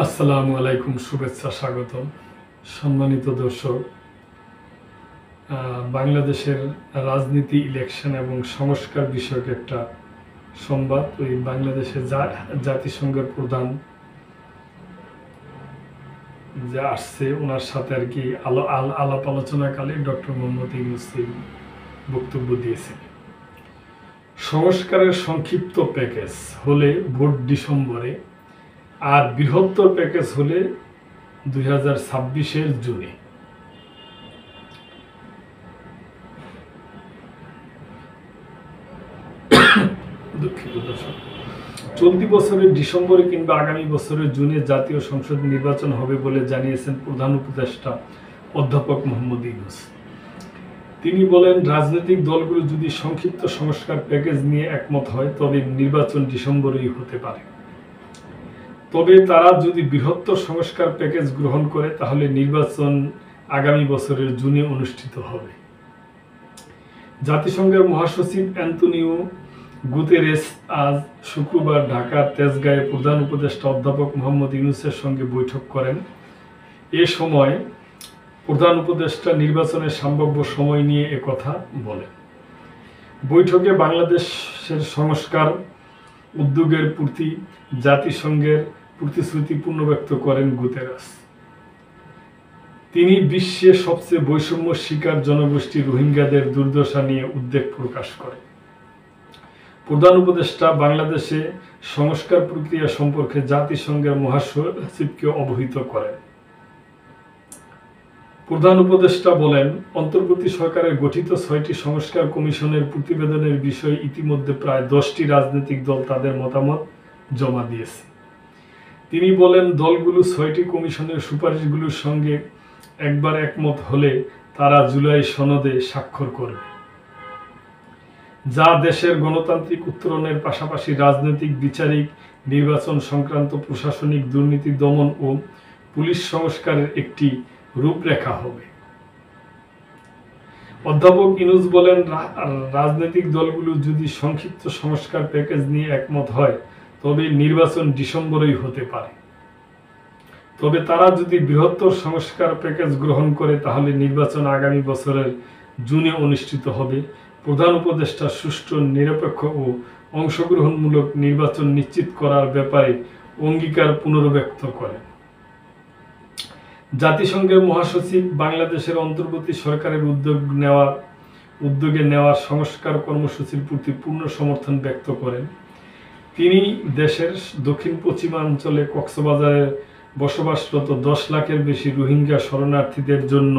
আসসালামু আলাইকুম, শুভেচ্ছা, স্বাগতম। সম্মানিত দর্শক, বাংলাদেশের রাজনীতি, ইলেকশন এবং সংস্কার বিষয়ক একটা সংবাদ। ওই বাংলাদেশের জাতিসংঘের প্রধান যে আসছে, ওনার সাথে আর কি আলাপ আলোচনাকালে ডক্টর মোহাম্মদ ইউনূস বক্তব্য দিয়েছেন। সংস্কারের সংক্ষিপ্ত প্যাকেজ হলে ভোট ডিসেম্বরে, আর বৃহত্তর প্যাকেজ হলে 2026-এর জুনে। চলতি বছরের ডিসেম্বরে কিংবা আগামী বছরের জুনে জাতীয় সংসদ নির্বাচন হবে বলে জানিয়েছেন প্রধান উপদেষ্টা অধ্যাপক মোহাম্মদ ইউনূস। তিনি বলেন, রাজনৈতিক দলগুলো যদি সংক্ষিপ্ত সংস্কার প্যাকেজ নিয়ে একমত হয় তবে নির্বাচন ডিসেম্বরেই হতে পারে। তবে তারা যদি বৃহত্তর সংস্কার প্যাকেজ গ্রহণ করে তাহলে নির্বাচন আগামী বছরের জুনে অনুষ্ঠিত হবে। জাতিসংঘের মহাসচিব অ্যান্তোনিও গুতেরেস আজ শুক্রবার ঢাকার তেজগাঁয়ে প্রধান উপদেষ্টা অধ্যাপক মোহাম্মদ ইউনূসের সঙ্গে বৈঠক করেন। এ সময় প্রধান উপদেষ্টা নির্বাচনের সম্ভাব্য সময় নিয়ে একথা বলেন। বৈঠকে বাংলাদেশের সংস্কার উদ্যোগের প্রতি জাতিসংঘের প্রতিশ্রুতি পুনর্ব্যক্ত করেন গুতেরেস। তিনি বিশ্বের সবচেয়ে বৈষম্য শিকার জনগোষ্ঠী রোহিঙ্গাদের দুর্দশা নিয়ে উদ্বেগ প্রকাশ করেন। প্রধান উপদেষ্টা বাংলাদেশে সংস্কার প্রক্রিয়া সম্পর্কে জাতিসংঘের মহাসচিবকে অবহিত করেন। প্রধান উপদেষ্টা বলেন, অন্তর্বর্তী সরকারের গঠিত 6টি সংস্কার কমিশনের প্রতিবেদনের বিষয়ে ইতিমধ্যে প্রায় 10টি রাজনৈতিক দল তাদের মতামত জমা দিয়েছে। তিনি বলেন, দলগুলো 6টি কমিশনের সুপারিশগুলোর সঙ্গে একবার একমত হলে তারা জুলাই সনদে স্বাক্ষর করবে, যা দেশের গণতান্ত্রিক উত্তরণের পাশাপাশি রাজনৈতিক, বিচারিক, নির্বাচন সংক্রান্ত প্রশাসনিক দুর্নীতি দমন ও পুলিশ সংস্কারের একটি রূপরেখা হবে। অধ্যাপক ইউনূস বলেন, রাজনৈতিক দলগুলো যদি সংক্ষিপ্ত সংস্কার প্যাকেজ নিয়ে একমত হয় তবে নির্বাচন ডিসেম্বরেই হতে পারে। তবে তারা যদি বৃহত্তর সংস্কার প্যাকেজ গ্রহণ করে তাহলে নির্বাচন আগামী বছরের জুনে অনুষ্ঠিত হবে। প্রধান উপদেষ্টা সুষ্ঠু, নিরপেক্ষ ও অংশগ্রহণমূলক নির্বাচন নিশ্চিত করার ব্যাপারে অঙ্গীকার পুনর্ব্যক্ত করেন। জাতিসংঘের মহাসচিব বাংলাদেশের অন্তর্বর্তী সরকারের উদ্যোগে নেওয়া সংস্কার কর্মসূচির প্রতি পূর্ণ সমর্থন ব্যক্ত করেন। তিনি দেশের দক্ষিণ পশ্চিমাঞ্চলে কক্সবাজারে বসবাসরত 10 লাখের বেশি রোহিঙ্গা শরণার্থীদের জন্য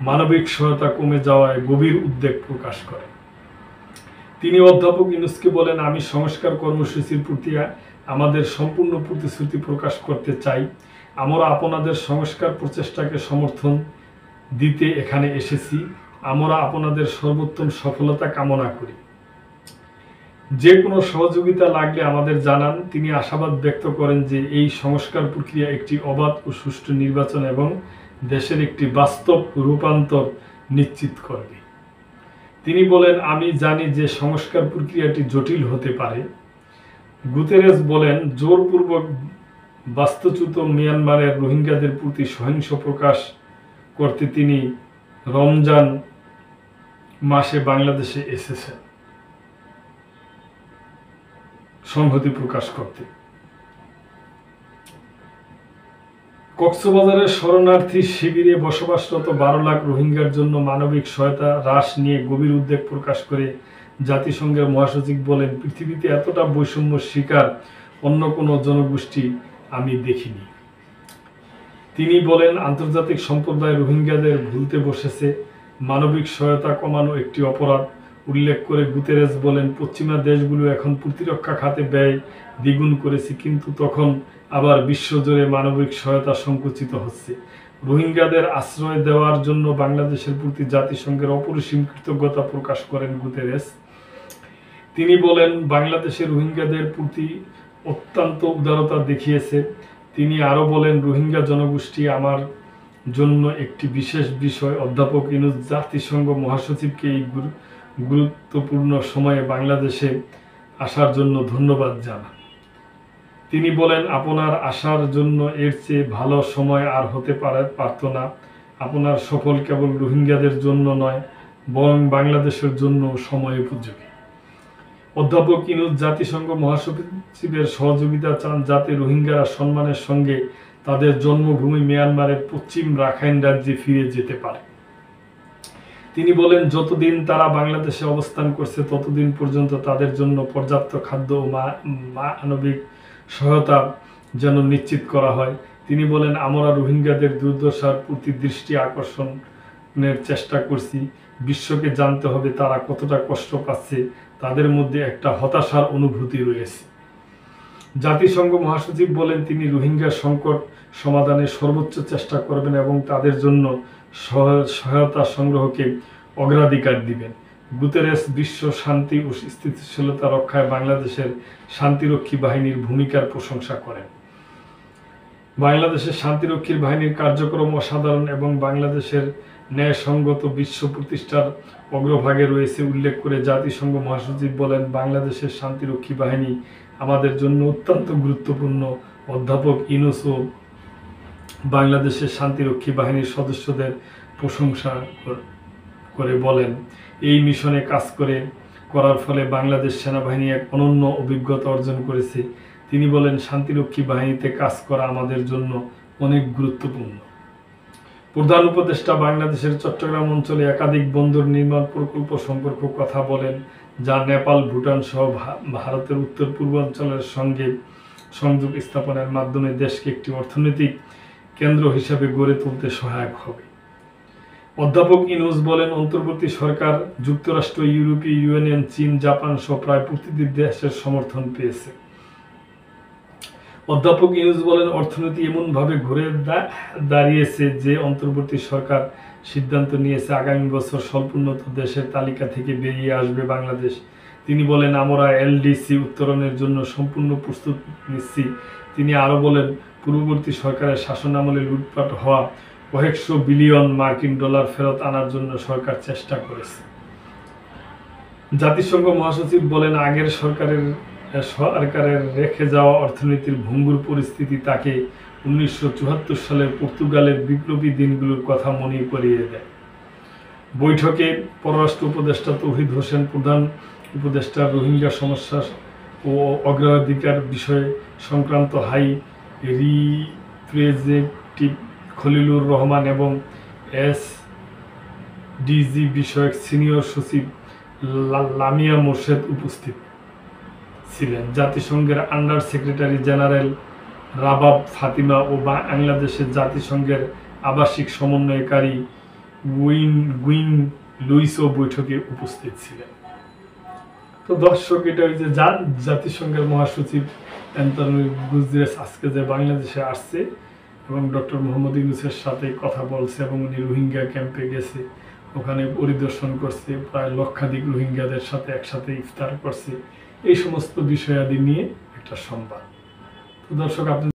মানবিক সহায়তা কমে যাওয়ায় গভীর উদ্বেগ প্রকাশ করেন। তিনি অধ্যাপক ইউনূসকে বলেন, আমি সংস্কার কর্মসূচির প্রতি আমাদের সম্পূর্ণ প্রতিশ্রুতি প্রকাশ করতে চাই। আমরা আপনাদের সংস্কার প্রচেষ্টাকে সমর্থন দিতে এখানে এসেছি। আমরা আপনাদের সর্বোত্তম সফলতা কামনা করি। যে কোনো সহযোগিতা লাগলে আমাদের জানান। তিনি আশাবাদ ব্যক্ত করেন যে এই সংস্কার প্রক্রিয়া একটি অবাধ ও সুষ্ঠু নির্বাচন এবং দেশের একটি বাস্তব রূপান্তর নিশ্চিত করবে। তিনি বলেন, আমি জানি যে সংস্কার প্রক্রিয়াটি জটিল হতে পারে। গুতেরেস বলেন, জোরপূর্বক বাস্তুচ্যুত মিয়ানমারের রোহিঙ্গাদের প্রতি সহিংস প্রকাশ করতে তিনি রমজান মাসে বাংলাদেশে এসেছেন সংহতি প্রকাশ করতে। কক্সবাজারের শরণার্থী শিবিরে বসবাসরত 12 লাখ রোহিঙ্গার জন্য মানবিক সহায়তা হ্রাস নিয়ে গভীর উদ্বেগ প্রকাশ করে জাতিসংঘের মহাসচিব বলেন, পৃথিবীতে এতটা বৈষম্য শিকার অন্য কোনো জনগোষ্ঠী আমি দেখিনি। তিনি বলেন, আন্তর্জাতিক সম্প্রদায় রোহিঙ্গাদের ভুলতে বসেছে। মানবিক সহায়তা কমানো একটি অপরাধ উল্লেখ করে গুতেরেস বলেন, পশ্চিমা দেশগুলো এখন প্রতিরক্ষা খাতে ব্যয় দ্বিগুণ করেছে, কিন্তু তখন আবার বিশ্বজুড়ে মানবিক সহায়তা সংকুচিত হচ্ছে। রোহিঙ্গাদের আশ্রয় দেওয়ার জন্য বাংলাদেশের প্রতি জাতিসংঘের অপরিসীম কৃতজ্ঞতা প্রকাশ করেন গুতেরেস। তিনি বলেন, বাংলাদেশে রোহিঙ্গাদের প্রতি অত্যন্ত উদারতা দেখিয়েছে। তিনি আরও বলেন, রোহিঙ্গা জনগোষ্ঠী আমার জন্য একটি বিশেষ বিষয়। অধ্যাপক ইউনূস জাতিসংঘ মহাসচিবকে এই গুরুত্বপূর্ণ সময়ে বাংলাদেশে আসার জন্য ধন্যবাদ জানান। তিনি বলেন, আপনার আসার জন্য এর চেয়ে ভালো সময় আর হতে পারত না। আপনার সফল কেবল রোহিঙ্গাদের জন্য নয়, বরং বাংলাদেশের জন্য সময় উপযোগী। অধ্যাপক ইউনূস জাতিসংঘ মহাসচিবের সহযোগিতা চান যাতে রোহিঙ্গারা সম্মানের সঙ্গে তাদের জন্মভূমি মিয়ানমারের পশ্চিম রাখাইন রাজ্যে ফিরে যেতে পারে। তিনি বলেন, যতদিন তারা বাংলাদেশে অবস্থান করছে ততদিন পর্যন্ত তাদের জন্য পর্যাপ্ত খাদ্য ও মানবিক সহায়তা যেন নিশ্চিত করা হয়। তিনি বলেন, আমরা রোহিঙ্গাদের দুর্দশার প্রতি দৃষ্টি আকর্ষণের চেষ্টা করছি। বিশ্বকে জানতে হবে তারা কতটা কষ্ট পাচ্ছে। তাদের মধ্যে একটা হতাশার অনুভূতি রয়েছে। জাতিসংঘ মহাসচিব বলেন, তিনি রোহিঙ্গা সংকট সমাধানে সর্বোচ্চ চেষ্টা করবেন এবং তাদের জন্য সহায়তা সংগ্রহকে অগ্রাধিকার দিবেন। গুতেরেস বিশ্ব শান্তি ও স্থিতিশীলতা রক্ষায় বাংলাদেশের শান্তিরক্ষী বাহিনীর ভূমিকার প্রশংসা করেন। বাংলাদেশের শান্তিরক্ষী বাহিনীর কার্যক্রম অসাধারণ এবং বাংলাদেশের ন্যায়সঙ্গত বিশ্ব প্রতিষ্ঠার অগ্রভাগে রয়েছে উল্লেখ করে জাতিসংঘ মহাসচিব বলেন, বাংলাদেশের শান্তিরক্ষী বাহিনী আমাদের জন্য অত্যন্ত গুরুত্বপূর্ণ। অধ্যাপক ইউনূস বাংলাদেশের শান্তিরক্ষী বাহিনীর সদস্যদের প্রশংসা করে বলেন, এই মিশনে কাজ করার ফলে বাংলাদেশ সেনাবাহিনী এক অনন্য অভিজ্ঞতা অর্জন করেছে। তিনি বলেন, শান্তিরক্ষী বাহিনীতে কাজ করা আমাদের জন্য অনেক গুরুত্বপূর্ণ। প্রধান উপদেষ্টা বাংলাদেশের চট্টগ্রাম অঞ্চলে একাধিক বন্দর নির্মাণ প্রকল্প সম্পর্কে কথা বলেন, যা নেপাল, ভুটান সহ ভারতের উত্তর পূর্বাঞ্চলের সঙ্গে সংযোগ স্থাপনের মাধ্যমে দেশকে একটি অর্থনৈতিক কেন্দ্র হিসাবে গড়ে তুলতে সহায়ক হবে। অধ্যাপক ইউনূস বলেন, অন্তর্বর্তী সরকার যুক্তরাষ্ট্র, ইউরোপীয় ইউনিয়ন, চীন, জাপান সহ প্রায় প্রতিটি দেশের সমর্থন পেয়েছে। অধ্যাপক ইউনূস বলেন, অর্থনীতি এমনভাবে ঘুরে দাঁড়িয়েছে যে অন্তর্বর্তী সরকার সিদ্ধান্ত নিয়েছে আগামী বছর স্বল্পোন্নত দেশের তালিকা থেকে বেরিয়ে আসবে বাংলাদেশ। তিনি বলেন, আমরা এলডিসি উত্তরণের জন্য সম্পূর্ণ প্রস্তুত নিচ্ছি। তিনি আরও বলেন, পূর্ববর্তী সরকারের শাসনামলে লুটপাট হওয়া কয়েকশো বিলিয়ন মার্কিন ডলার ফেরত আনার জন্য সরকার চেষ্টা করেছে। জাতিসংঘ মহাসচিব বলেন, আগের সরকারের রেখে যাওয়া অর্থনীতির ভঙ্গুর পরিস্থিতি তাকে 1974 সালের পর্তুগালের বিপ্লবী দিনগুলোর কথা মনে করিয়ে দেয়। বৈঠকে পররাষ্ট্র উপদেষ্টা তৌহিদ হোসেন, প্রধান উপদেষ্টা রোহিঙ্গা সমস্যা ও অগ্রাধিকার বিষয় সংক্রান্ত হাই রিপ্রেজেন্টেটিভ খলিলুর রহমান এবং এসডিজি বিষয়ক সিনিয়র সচিব লামিয়া মোর্শেদ উপস্থিত ছিলেন। জাতিসংঘের under secretary general Rabab Fatima ও বাংলাদেশের জাতিসংঘের আবাসিক সমন্বয়কারী গুইন লুইসও বৈঠকে উপস্থিত ছিলেন। তো দর্শক, এটা হচ্ছে জাতিসংঘের মহাসচিব অ্যান্টনিও গুতেরেস আজকে যে বাংলাদেশে আসছে এবং ডক্টর মোহাম্মদ ইউনূসের সাথে কথা বলছে এবং উনি রোহিঙ্গা ক্যাম্পে গেছে, ওখানে পরিদর্শন করছে, প্রায় লক্ষাধিক রোহিঙ্গাদের সাথে একসাথে ইফতার করছে। এই সমস্ত বিষয়াদি নিয়ে একটা সংবাদ। তো দর্শক, আপনি